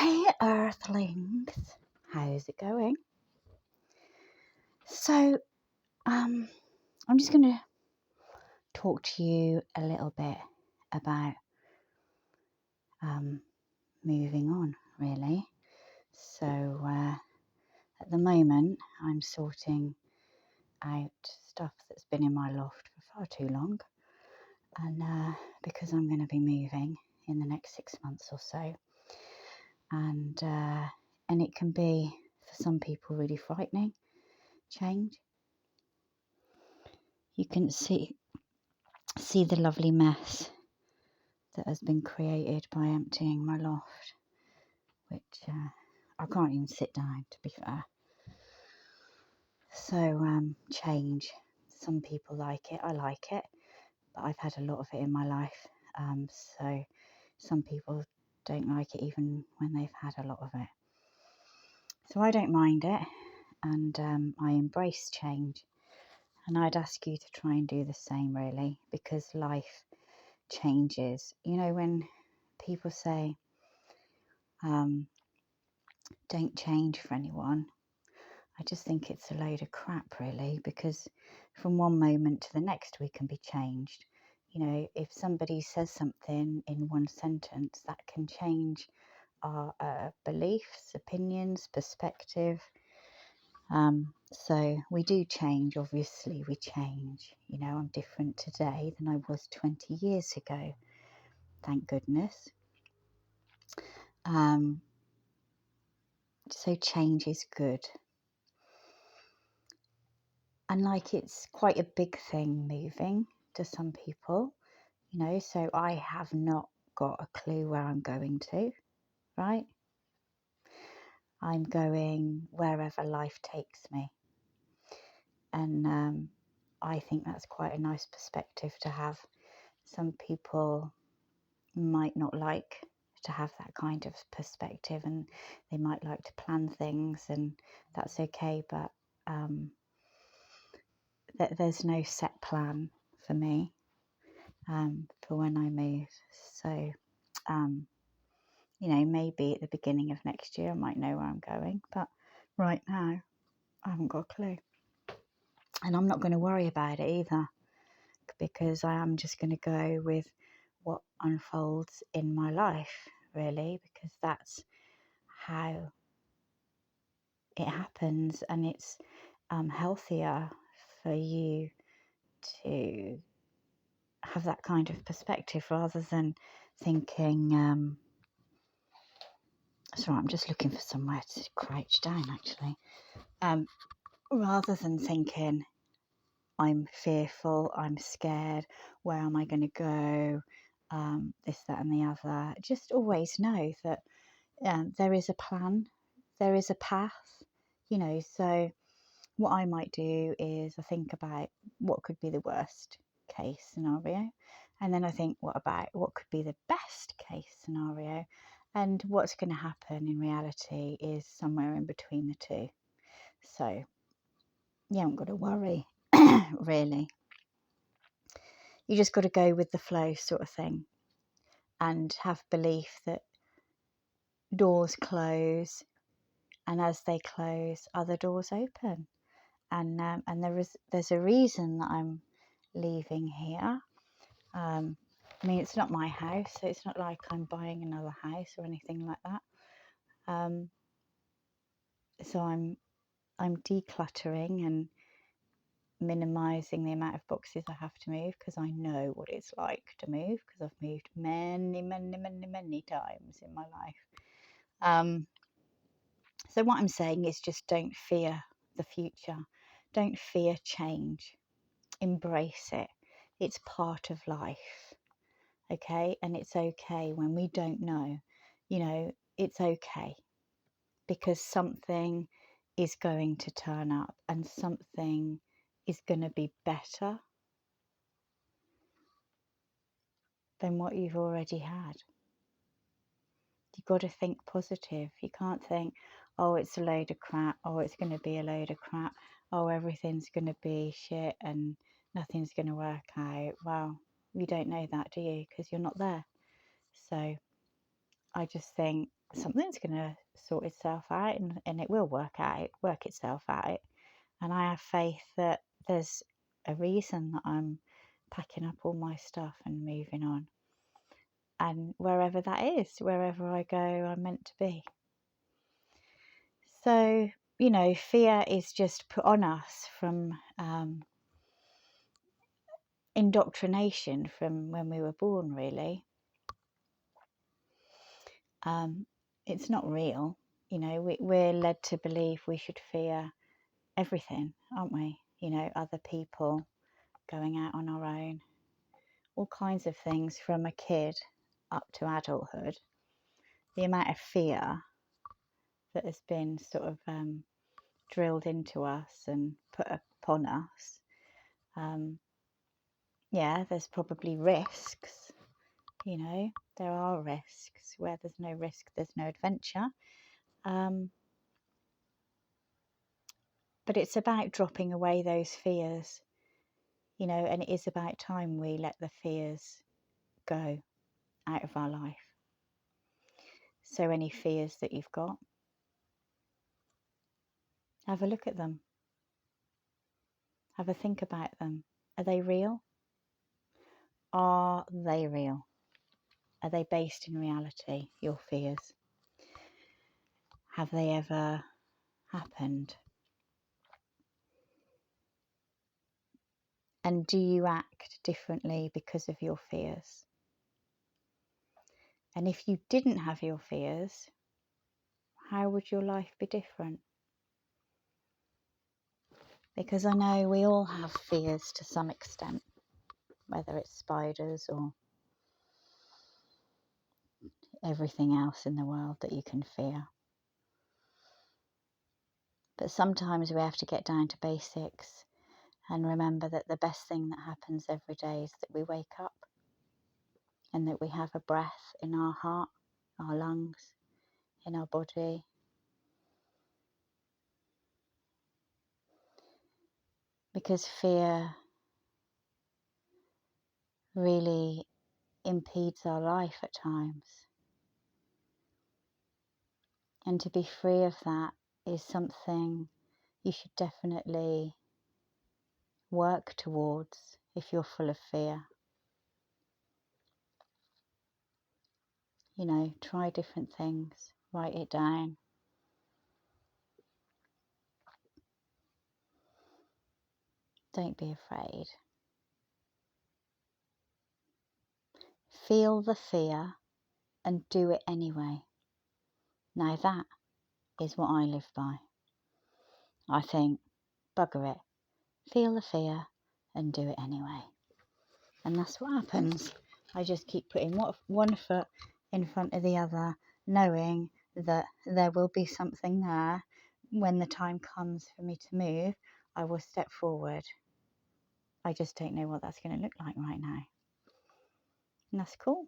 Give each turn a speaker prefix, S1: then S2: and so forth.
S1: Hey Earthlings, how's it going? So, I'm just going to talk to you a little bit about moving on, really. So, at the moment, I'm sorting out stuff that's been in my loft for far too long, and because I'm going to be moving in the next 6 months or so, and it can be for some people really frightening change. You can see the lovely mess that has been created by emptying my loft, which I can't even sit down, to be fair. So change. Some people like it, I like it, but I've had a lot of it in my life. So some people don't like it even when they've had a lot of it. So I don't mind it, and I embrace change. And I'd ask you to try and do the same, really, because life changes. You know, when people say, don't change for anyone, I just think it's a load of crap, really, because from one moment to the next we can be changed. You know, if somebody says something in one sentence, that can change our beliefs, opinions, perspective. So we do change, obviously we change. You know, I'm different today than I was 20 years ago, thank goodness. So change is good. And like, it's quite a big thing moving to some people, you know, so I have not got a clue where I'm going to, right? I'm going wherever life takes me. And I think that's quite a nice perspective to have. Some people might not like to have that kind of perspective, and they might like to plan things, and that's okay, but there's no set plan for me for when I move. So you know, maybe at the beginning of next year I might know where I'm going, but right now I haven't got a clue. And I'm not going to worry about it either, because I am just going to go with what unfolds in my life, really, because that's how it happens, and it's healthier for you to have that kind of perspective rather than thinking, sorry, I'm just looking for somewhere to crouch down, actually. Rather than thinking, I'm fearful, I'm scared, where am I going to go, this, that and the other. Just always know that there is a plan, there is a path, you know. So what I might do is I think about what could be the worst case scenario, and then I think what could be the best case scenario, and what's going to happen in reality is somewhere in between the two. So you haven't got to worry, really. You just got to go with the flow, sort of thing, and have belief that doors close, and as they close, other doors open. And there's a reason that I'm leaving here. I mean, it's not my house, so it's not like I'm buying another house or anything like that. So I'm decluttering and minimizing the amount of boxes I have to move, because I know what it's like to move, because I've moved many times in my life. So what I'm saying is, just don't fear the future, don't fear change, embrace it. It's part of life, okay? And it's okay when we don't know, you know, it's okay, because something is going to turn up, and something is going to be better than what you've already had. You've got to think positive. You can't think, oh, it's a load of crap, oh, it's going to be a load of crap, oh, everything's going to be shit and nothing's going to work out. Well, you don't know that, do you? Because you're not there. So I just think something's going to sort itself out, and it will work itself out. And I have faith that there's a reason that I'm packing up all my stuff and moving on. And wherever that is, wherever I go, I'm meant to be. So, fear is just put on us from indoctrination from when we were born, really. It's not real. We're led to believe we should fear everything, aren't we? Other people, going out on our own, all kinds of things from a kid up to adulthood. The amount of fear that has been sort of drilled into us and put upon us. There's probably risks. There are risks. Where there's no risk, there's no adventure. But it's about dropping away those fears, and it is about time we let the fears go out of our life. So any fears that you've got, have a look at them. Have a think about them. Are they real? Are they real? Are they based in reality, your fears? Have they ever happened? And do you act differently because of your fears? And if you didn't have your fears, how would your life be different? Because I know we all have fears to some extent, whether it's spiders or everything else in the world that you can fear. But sometimes we have to get down to basics and remember that the best thing that happens every day is that we wake up and that we have a breath in our heart, our lungs, in our body. Because fear really impedes our life at times. And to be free of that is something you should definitely work towards if you're full of fear. Try different things, write it down. Don't be afraid. Feel the fear and do it anyway. Now that is what I live by. I think, bugger it, feel the fear and do it anyway. And that's what happens. I just keep putting one foot in front of the other, knowing that there will be something there. When the time comes for me to move, I will step forward. I just don't know what that's going to look like right now. And that's cool.